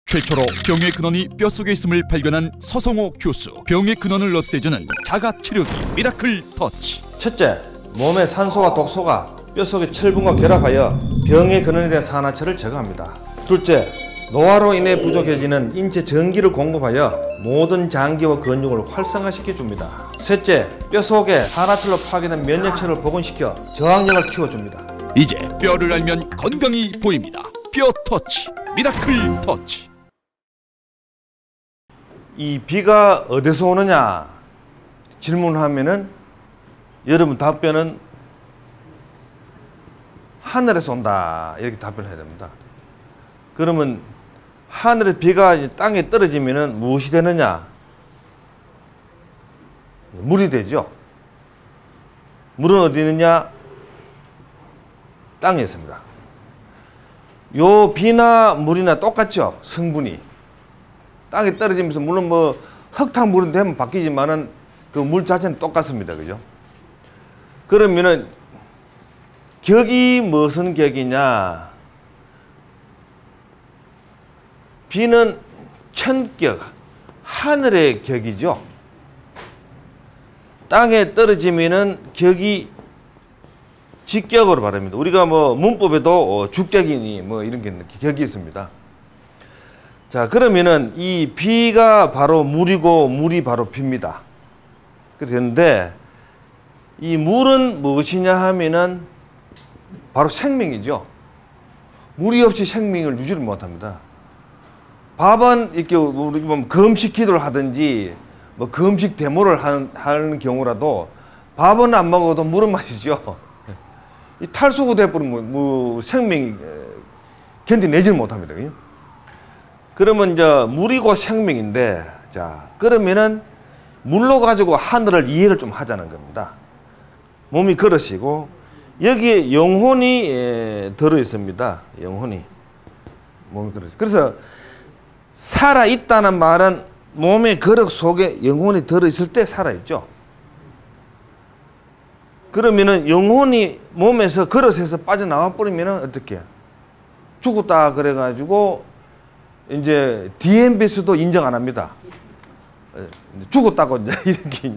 최초로 병의 근원이 뼛속에 있음을 발견한 서성호 교수. 병의 근원을 없애주는 자가치료기 미라클 터치. 첫째, 몸의 산소와 독소가 뼛속의 철분과 결합하여 병의 근원에 대한 산화철을 제거합니다. 둘째, 노화로 인해 부족해지는 인체 전기를 공급하여 모든 장기와 근육을 활성화시켜 줍니다. 셋째, 뼛속에 산화철로 파괴된 면역체를 복원시켜 저항력을 키워줍니다. 이제 뼈를 알면 건강이 보입니다. 뼈 터치 미라클 터치. 이 비가 어디서 오느냐 질문하면은 여러분 답변은 하늘에서 온다 이렇게 답변을 해야 됩니다. 그러면 하늘의 비가 땅에 떨어지면은 무엇이 되느냐? 물이 되죠. 물은 어디 있느냐? 땅에 있습니다. 요 비나 물이나 똑같죠. 성분이 땅에 떨어지면서 물론 뭐 흙탕물은 되면 바뀌지만은 그 물 자체는 똑같습니다. 그죠? 그러면은 격이 무슨 격이냐? 비는 천격, 하늘의 격이죠. 땅에 떨어지면은 격이 직격으로 말합니다. 우리가 뭐 문법에도 주격이니 뭐 이런 게 격이 있습니다. 자, 그러면은 이 비가 바로 물이고 물이 바로 비입니다. 그런데 이 물은 무엇이냐 하면은 바로 생명이죠. 물이 없이 생명을 유지를 못합니다. 밥은 이렇게 우리 보면 금식 기도를 하든지 뭐 금식 데모를 하는 경우라도 밥은 안 먹어도 물은 마시죠. 이 탈수가 돼버리면 뭐 생명이 견뎌내지를 못합니다. 그죠? 그러면 이제 물이고 생명인데, 자, 그러면은 물로 가지고 하늘을 이해를 좀 하자는 겁니다. 몸이 그릇이고, 여기에 영혼이 들어 있습니다. 영혼이. 몸이 그릇. 그래서 살아있다는 말은 몸의 그릇 속에 영혼이 들어 있을 때 살아있죠. 그러면은 영혼이 몸에서 그릇에서 빠져나와 버리면은 어떻게? 죽었다 그래가지고 이제 DMBS도 인정 안 합니다. 죽었다고 이제 이렇게.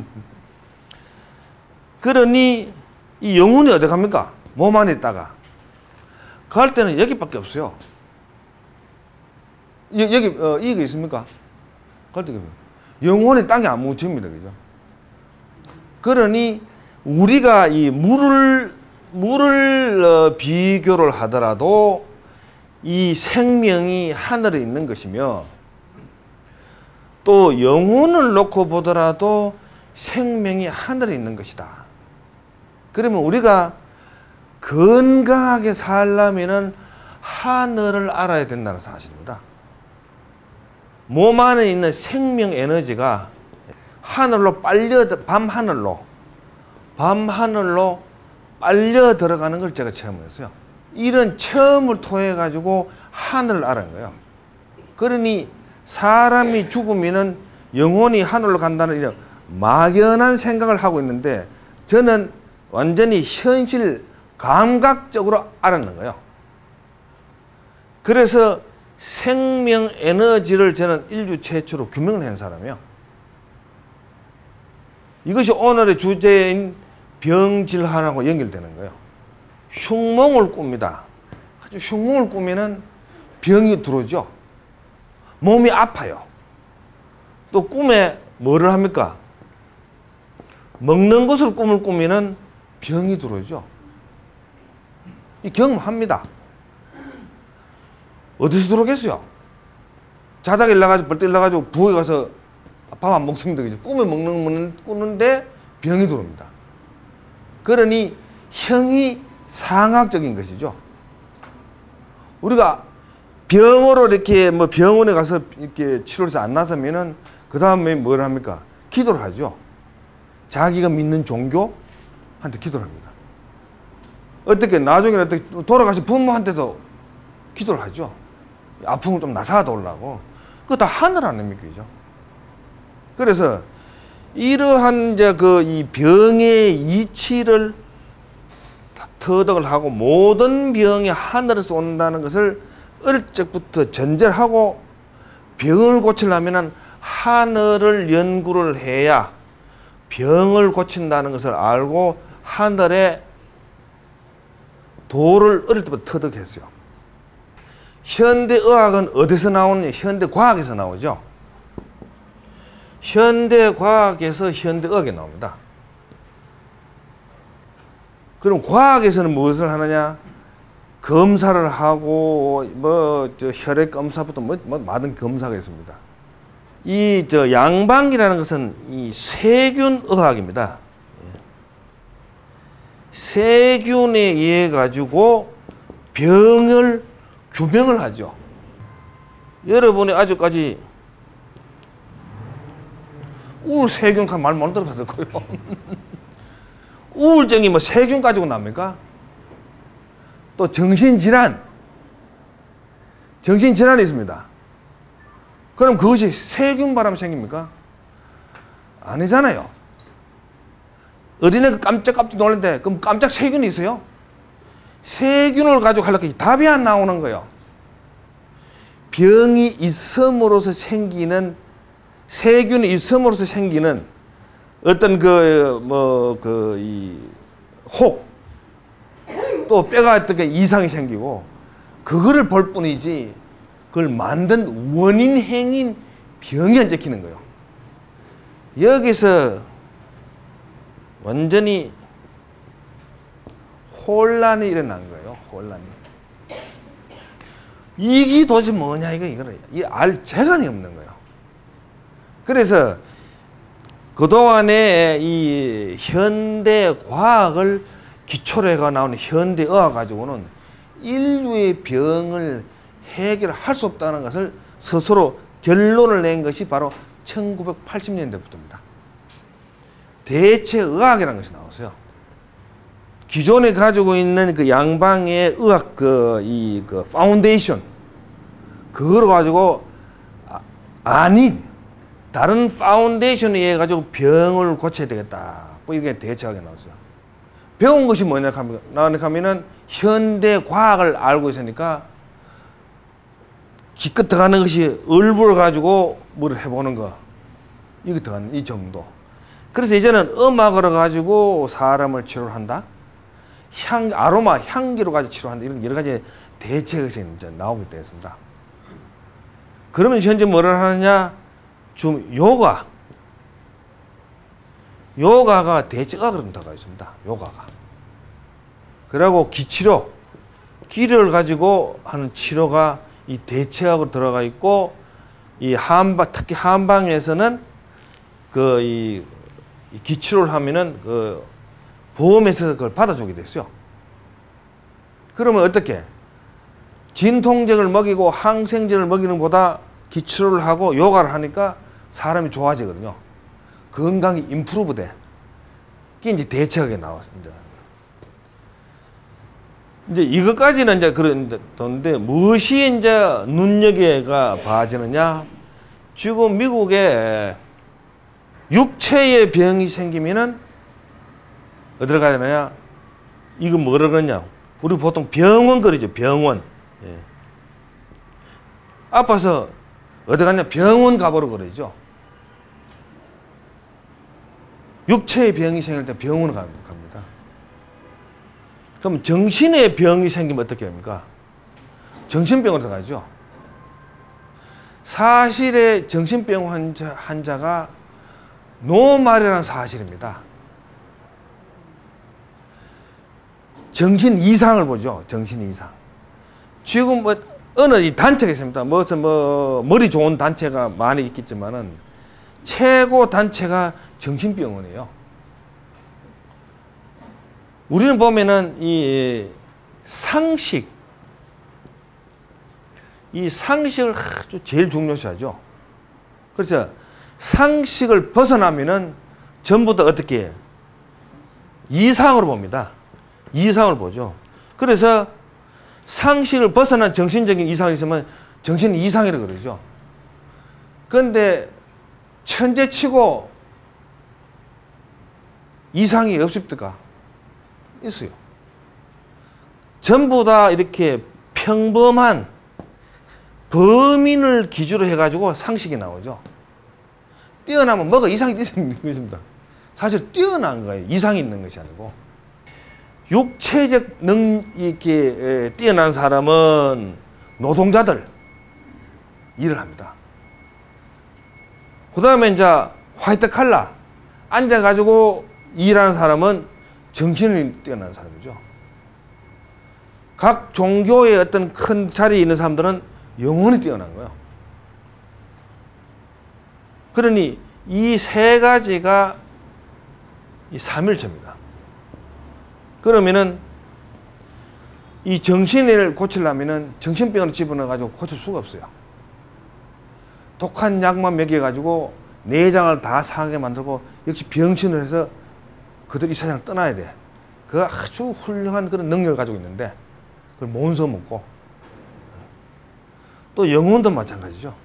그러니 이 영혼이 어디 갑니까? 몸 안에 있다가 갈 때는 여기밖에 없어요. 여기 이게 있습니까? 갈 때 영혼이 땅에 안 묻힙니다, 그죠? 그러니 우리가 이 물을 비교를 하더라도 이 생명이 하늘에 있는 것이며 또 영혼을 놓고 보더라도 생명이 하늘에 있는 것이다. 그러면 우리가 건강하게 살려면은 하늘을 알아야 된다는 사실입니다. 몸 안에 있는 생명 에너지가 하늘로 밤하늘로 빨려 들어가는 걸 제가 체험했어요. 이런 체험을 통해 가지고 하늘을 알아낸 거예요. 그러니 사람이 죽으면은 영혼이 하늘로 간다는 이런 막연한 생각을 하고 있는데 저는 완전히 현실 감각적으로 알아낸 거예요. 그래서 생명 에너지를 저는 인류 최초로 규명을 한 사람이에요. 이것이 오늘의 주제인 병질환하고 연결되는 거예요. 흉몽을 꿉니다. 흉몽을 꾸면은 병이 들어오죠. 몸이 아파요. 또 꿈에 뭐를 합니까? 먹는 것을 꿈을 꾸면은 병이 들어오죠. 이 경험합니다. 어디서 들어오겠어요? 자다가 일어나가지고 벌떡 일어나가지고 부엌에 가서 밥 안 먹습니다. 꿈에 꾸는데 병이 들어옵니다. 그러니 형이 상학적인 것이죠. 우리가 병으로 이렇게 뭐 병원에 가서 이렇게 치료해서 안 나서면은 그 다음에 뭘 합니까? 기도를 하죠. 자기가 믿는 종교한테 기도를 합니다. 어떻게 나중에 어떻게 돌아가신 부모한테도 기도를 하죠. 아픔을 좀 나사도려고. 그거 다 하늘 아닙니까? 그죠? 그래서 이러한 이제 이 병의 이치를 터득을 하고 모든 병이 하늘에서 온다는 것을 어릴 적부터 전제를 하고 병을 고치려면 하늘을 연구를 해야 병을 고친다는 것을 알고 하늘에 돌을 어릴 때부터 터득했어요. 현대의학은 어디서 나오느냐? 현대과학에서 나오죠. 현대과학에서 현대의학이 나옵니다. 그럼 과학에서는 무엇을 하느냐? 검사를 하고 혈액 검사부터 많은 검사가 있습니다. 이 양방이라는 것은 이 세균 의학입니다. 세균에 의해 가지고 병을 규명을 하죠. 여러분이 아직까지 우울세균 말 못 들어봤을 거예요. 우울증이 뭐 세균 가지고 납니까? 또 정신질환이 있습니다. 그럼 그것이 세균 바람 생깁니까? 아니잖아요. 어린애가 깜짝깜짝 놀랐는데 그럼 깜짝 세균이 있어요? 세균을 가지고 하려고 답이 안 나오는 거예요. 병이 있음으로써 생기는 세균이 있음으로써 생기는 어떤 혹 또 뼈가 어떻게 이상이 생기고 그거를 볼 뿐이지 그걸 만든 원인 행인 병이 안 찍히는 거예요. 여기서 완전히 혼란이 일어난 거예요. 혼란이. 이게 도대체 뭐냐 이거를 알 재간이 없는 거예요. 그래서 그동안에 이 현대 과학을 기초로 해가 나오는 현대 의학 가지고는 인류의 병을 해결할 수 없다는 것을 스스로 결론을 낸 것이 바로 1980년대부터입니다. 대체의학이라는 것이 나왔어요. 기존에 가지고 있는 그 양방의 의학 파운데이션 그걸 가지고 아닌 다른 파운데이션에 의해 가지고 병을 고쳐야 되겠다. 뭐 이게 대체의학이 나왔어요. 배운 것이 뭐냐 하면은 현대 과학을 알고 있으니까 기껏 들어가는 것이 얼굴을 가지고 뭘 해보는 거 이게 들어가는 이 정도. 그래서 이제는 음악으로 가지고 사람을 치료를 한다. 아로마 향기로 가지고 치료한다. 이런 여러 가지 대책이 이제 나오게 되었습니다. 그러면 현재 뭐를 하느냐? 좀 요가가 대체의학으로 들어가 있습니다. 요가가. 그리고 기치료, 기를 가지고 하는 치료가 이 대체의학으로 들어가 있고, 이 특히 한방에서는 이 기치료를 하면은 보험에서 그걸 받아주게 됐어요. 그러면 어떻게? 진통제를 먹이고 항생제를 먹이는 것보다 기치료를 하고 요가를 하니까 사람이 좋아지거든요. 건강이 임프루브 돼. 그게 이제 대체하게 나왔습니다. 이제 이것까지는 이제 그런데 무엇이 이제 눈여겨가 봐지느냐? 지금 미국에 육체의 병이 생기면은 어디로 가야 되느냐? 이거 뭐라 그러냐? 우리 보통 병원 그러죠. 병원. 예. 아파서 어디 갔냐? 병원 가보러 그러죠. 육체의 병이 생길 때 병원을 갑니다. 그럼 정신의 병이 생기면 어떻게 합니까? 정신병으로 들어가죠. 사실의 정신병 환자가 노말이라는 사실입니다. 정신 이상을 보죠. 정신 이상. 지금 어느 이 단체가 있습니다. 머리 좋은 단체가 많이 있겠지만은 최고 단체가 정신병원이에요. 우리는 보면은 이 상식을 아주 제일 중요시하죠. 그래서 상식을 벗어나면은 전부 다 어떻게 해요? 이상으로 봅니다. 이상을 보죠. 그래서 상식을 벗어난 정신적인 이상이 있으면 정신 이상이라고 그러죠. 그런데 천재치고 이상이 없습니까? 있어요. 전부 다 이렇게 평범한 범인을 기준으로 해가지고 상식이 나오죠. 뛰어나면 뭐가 이상이 있는 것입니다. 사실 뛰어난 거예요. 이상이 있는 것이 아니고. 육체적 이렇게 뛰어난 사람은 노동자들 일을 합니다. 그 다음에 이제 화이트 칼라 앉아가지고 일하는 사람은 정신이 뛰어난 사람이죠. 각 종교의 어떤 큰 자리에 있는 사람들은 영혼이 뛰어난 거예요. 그러니 이 세 가지가 이 삼일체입니다. 그러면은 이 정신을 고치려면은 정신병을 집어넣어가지고 고칠 수가 없어요. 독한 약만 먹여가지고 내장을 다 상하게 만들고 역시 병신을 해서 그들 이 세상을 떠나야 돼. 그 아주 훌륭한 그런 능력을 가지고 있는데 그걸 몬서 먹고 또 영혼도 마찬가지죠.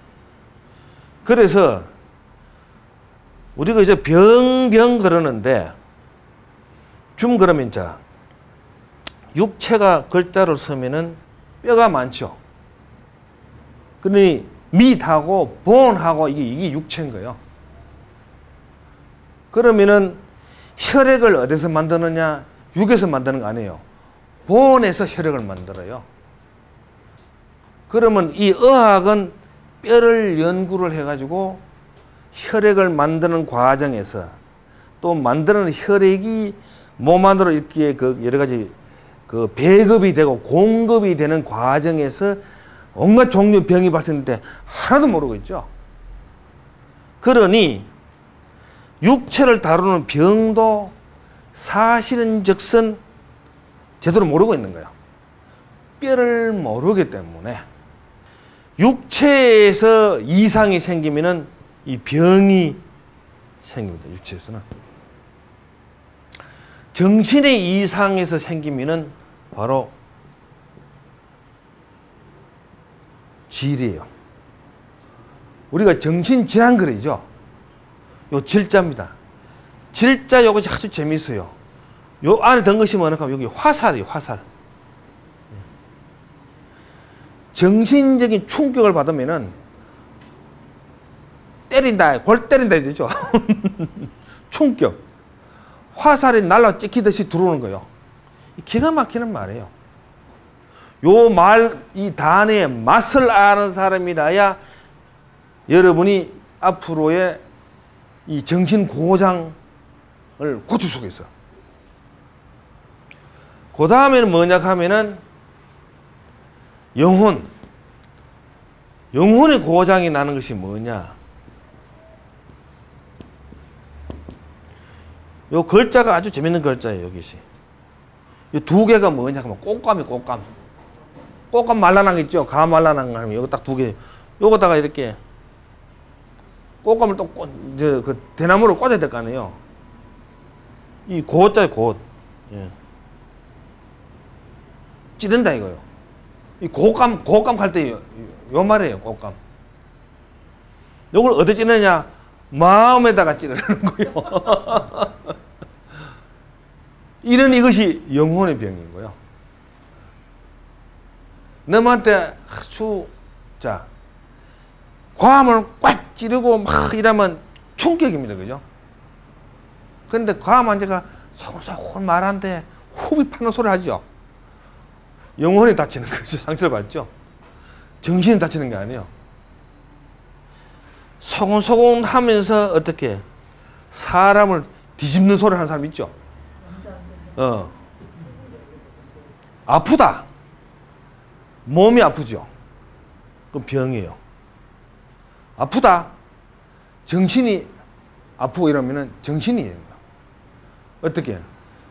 그래서 우리가 이제 병 그러는데 좀 그러면 자 육체가 글자로 쓰면은 뼈가 많죠. 그러니 밑하고 본하고 이게 육체인 거예요. 그러면은 혈액을 어디서 만드느냐? 육에서 만드는 거 아니에요. 본에서 혈액을 만들어요. 그러면 이 의학은 뼈를 연구를 해가지고 혈액을 만드는 과정에서 또 만드는 혈액이 몸 안으로 이렇게 그 여러 가지 그 배급이 되고 공급이 되는 과정에서 온갖 종류 병이 발생될 때 하나도 모르고 있죠. 그러니 육체를 다루는 병도 사실은 즉슨 제대로 모르고 있는 거예요. 뼈를 모르기 때문에 육체에서 이상이 생기면은 이 병이 생깁니다. 육체에서는. 정신의 이상에서 생기면은 바로 질이에요. 우리가 정신질환 그러죠. 요 질자입니다. 질자 요것이 아주 재밌어요. 요 안에 든 것이 뭐냐 하면 여기 화살이에요. 화살. 정신적인 충격을 받으면은 때린다, 골 때린다 되죠. 충격. 화살이 날라 찍히듯이 들어오는 거예요. 기가 막히는 말이에요. 요 말, 이 단어의 맛을 아는 사람이라야 여러분이 앞으로의 이 정신 고장을 고칠 수가 있어요. 그 다음에는 뭐냐 하면은 영혼의 고장이 나는 것이 뭐냐? 요 글자가 아주 재밌는 글자예요. 여기시. 이 두 개가 뭐냐 하면 꽃감이에요. 꽃감. 꽃감 말라난 거 있죠. 가 말라난 거 하면 요거 딱 두 개. 요거다가 이렇게 꽃감을 또 그 대나무로 꽂아야 될 거 아니에요. 이 고자예요. 곧. 예. 찌른다 이거요. 이 고감 할 때 요 말이에요. 꽃감. 요걸 어디 찌르냐? 마음에다가 찌르는 거예요. 이런 이것이 영혼의 병인 거예요. 너한테 아주 자 과함을 꽉 찌르고 막 이러면 충격입니다. 그죠? 그런데 과함 환자가 소곤소곤 말하는데 호흡이 파는 소리 하죠. 영혼이 다치는 거죠. 상처를 받죠. 정신이 다치는 게 아니에요. 소곤소곤 하면서 어떻게 사람을 뒤집는 소리를 하는 사람 있죠. 아프다. 몸이 아프죠. 그럼 병이에요. 아프다. 정신이 아프고 이러면은 정신이에요. 어떻게?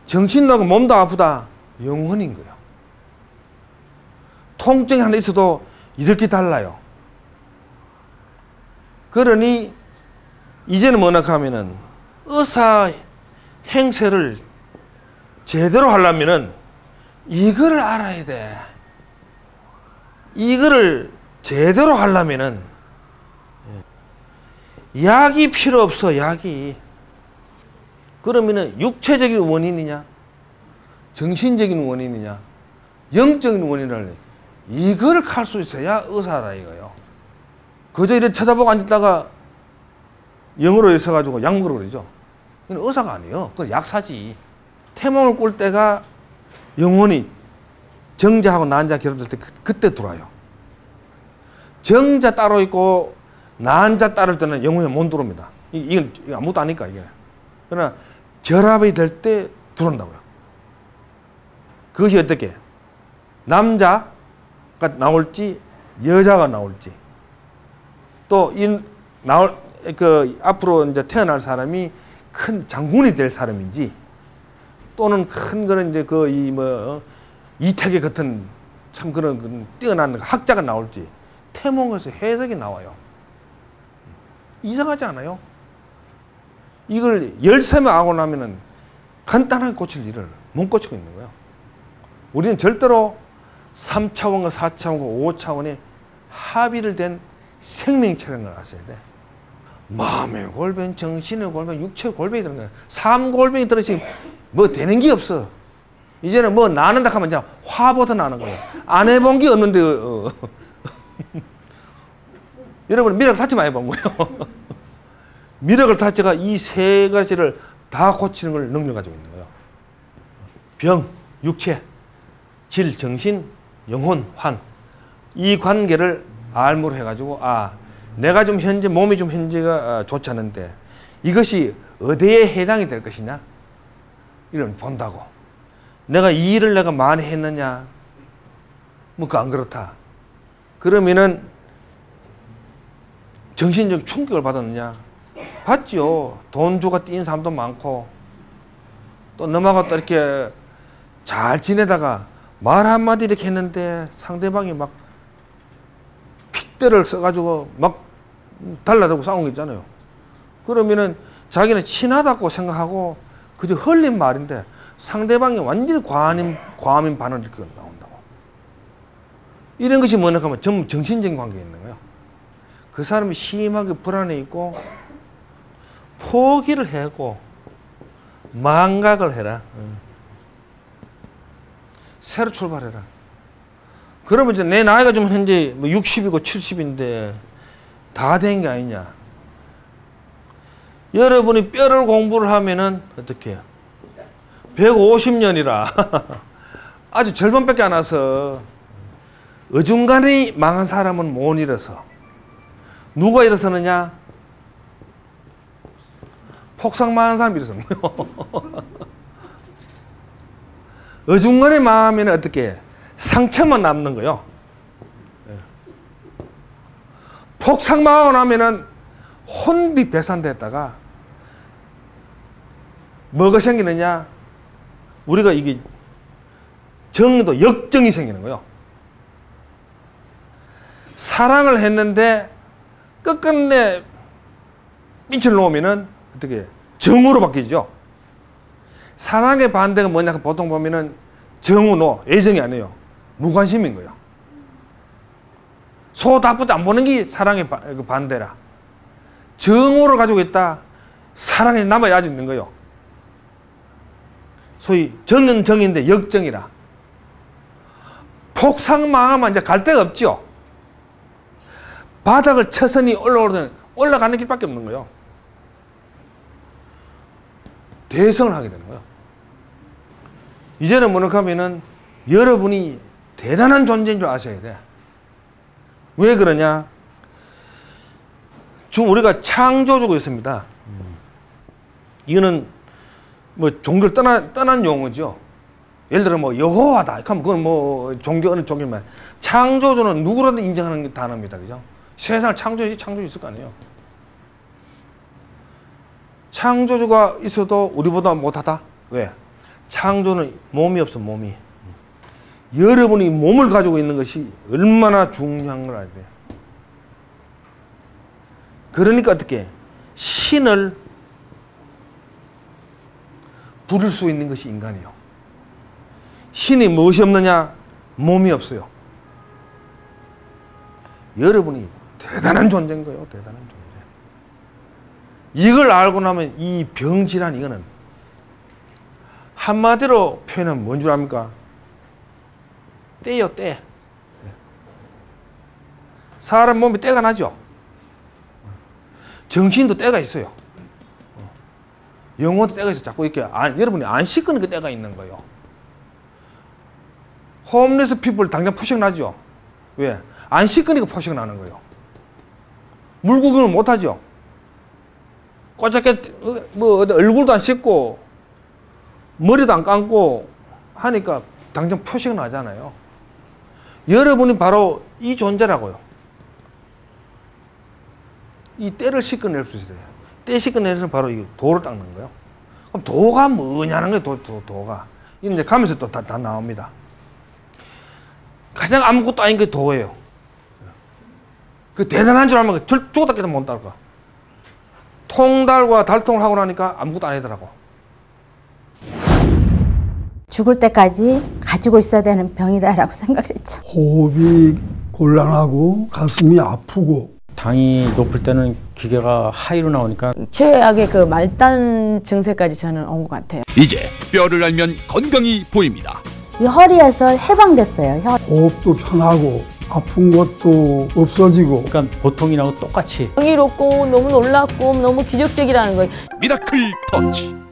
정신하고 몸도 아프다. 영혼인 거예요. 통증이 하나 있어도 이렇게 달라요. 그러니 이제는 뭐냐 하면은 의사 행세를 제대로 하려면은 이거를 알아야 돼. 이거를 제대로 하려면은 약이 필요 없어. 약이. 그러면은 육체적인 원인이냐, 정신적인 원인이냐, 영적인 원인을 이걸 갈 수 있어야 의사다 이거요. 그저 이렇게 쳐다보고 앉았다가 영어로 있어가지고 약 먹으러 그러죠. 이건 의사가 아니에요. 그건 약사지. 태몽을 꿀 때가 영혼이 정자하고 난자 결합될 때 그때 들어와요. 정자 따로 있고 난자 따를 때는 영혼이 못 들어옵니다. 이건 아무것도 아니까 이게. 그러나 결합이 될 때 들어온다고요. 그것이 어떻게? 남자가 나올지 여자가 나올지 또 앞으로 이제 태어날 사람이 큰 장군이 될 사람인지 또는 큰 거는 이제 이태계 같은 참 그런 뛰어난 학자가 나올지 태몽에서 해석이 나와요. 이상하지 않아요? 이걸 13명 하고 나면은 간단하게 고칠 일을 못 고치고 있는 거예요. 우리는 절대로 3차원과 4차원과 5차원의 합의를 된 생명체라는 걸 아셔야 돼. 마음의 골뱅, 정신의 골뱅, 육체의 골뱅이 들은 거야. 삼골뱅이 들으시면 뭐 되는 게 없어. 이제는 뭐 나는다 하면 이제 화보다 나는 거야. 안 해본 게 없는데 여러분 미라클 타치 많이 본 거예요. 미라클 타치가 이 세 가지를 다 고치는 걸 능력 가지고 있는 거예요. 병, 육체, 질, 정신, 영혼, 환. 이 관계를 알무로 해가지고 내가 좀 현재 몸이 좀 현재가 좋지 않은데 이것이 어디에 해당이 될 것이냐 이런 본다고. 내가 이 일을 내가 많이 했느냐 뭐 그 안 그렇다. 그러면은 정신적 충격을 받았느냐 받지요. 돈 주고 뛴 사람도 많고 또 넘어가 또 이렇게 잘 지내다가 말 한마디 이렇게 했는데 상대방이 막 핏대를 써가지고 막 달라들고 싸운 거 있잖아요. 그러면은 자기는 친하다고 생각하고 그저 흘린 말인데 상대방이 완전히 과민 반응을 이렇게 나온다고. 이런 것이 뭐냐 하면 전부 정신적인 관계가 있는 거예요. 그 사람이 심하게 불안해 있고 포기를 하고 망각을 해라. 새로 출발해라. 그러면 이제 내 나이가 좀 현재 60이고 70인데 다 된 게 아니냐. 여러분이 뼈를 공부를 하면은 어떻게 해요? 150년이라 아주 절반밖에 안 와서 어중간히 망한 사람은 못 일어서. 누가 일어서느냐? 폭삭 망한 사람이 일어서는 거예요. 어중간히 망하면 어떻게 해? 상처만 남는 거예요. 폭삭 망하고 나면은 혼비백산됐다가 뭐가 생기느냐? 우리가 이게 정도 역정이 생기는 거예요. 사랑을 했는데 끝끝내 빛을 놓으면은 어떻게 해? 정으로 바뀌죠. 사랑의 반대가 뭐냐? 보통 보면은 정우노, 애정이 아니에요. 무관심인 거예요. 소 닭부터 안 보는 게 사랑의 반대라. 정오를 가지고 있다. 사랑이 남아야 있는 거예요. 소위 정은 정인데 역정이라. 폭삭 망하면 이제 갈 데가 없죠. 바닥을 쳐서니 올라가는 길밖에 없는 거예요. 대성을 하게 되는 거예요. 이제는 뭐냐 하면은 여러분이 대단한 존재인 줄 아셔야 돼. 왜 그러냐? 지금 우리가 창조주가 있습니다. 이거는 뭐 종교를 떠난 용어죠. 예를 들어 뭐 여호와다. 그럼 그건 뭐 종교 어느 종교만. 창조주는 누구라도 인정하는 단어입니다. 그죠? 세상을 창조주 있을 거 아니에요. 창조주가 있어도 우리보다 못하다. 왜? 창조는 몸이 없어, 몸이. 여러분이 몸을 가지고 있는 것이 얼마나 중요한 걸 알아야 돼요. 그러니까 어떻게 신을 부를 수 있는 것이 인간이요. 신이 무엇이 없느냐? 몸이 없어요. 여러분이 대단한 존재인 거예요. 대단한 존재. 이걸 알고 나면 이 병질환 이거는 한마디로 표현하면 뭔 줄 압니까? 때요, 때. 사람 몸에 때가 나죠. 정신도 때가 있어요. 영혼도 때가 있어. 자꾸 이렇게 여러분이 안 씻는 그 때가 있는 거예요. 홈레스 피부를 당장 포식 나죠. 왜? 안 씻으니까 포식 나는 거예요. 물 구경을 못 하죠. 꼬잡게 뭐 얼굴도 안 씻고 머리도 안 감고 하니까 당장 표식 나잖아요. 여러분이 바로 이 존재라고요. 이 때를 씻어낼 수 있어요. 때 씻어내서 바로 이 도를 닦는 거예요. 그럼 도가 뭐냐는 거예요. 도가. 이런 이제 가면서 또 다 나옵니다. 가장 아무것도 아닌 게 도예요. 그 대단한 줄 알면 죽었다 깨도 못 닦아. 통달과 달통을 하고 나니까 아무것도 아니더라고. 죽을 때까지 가지고 있어야 되는 병이다라고 생각했죠. 호흡이 곤란하고 가슴이 아프고 당이 높을 때는 기계가 하이로 나오니까 최악의 그 말단 증세까지 저는 온 것 같아요. 이제 뼈를 알면 건강이 보입니다. 이 허리에서 해방됐어요. 호흡도 편하고 아픈 것도 없어지고 그러니까 보통이라고 똑같이 경이롭고 너무 놀랍고 너무 기적적이라는 거예요. 미라클 터치.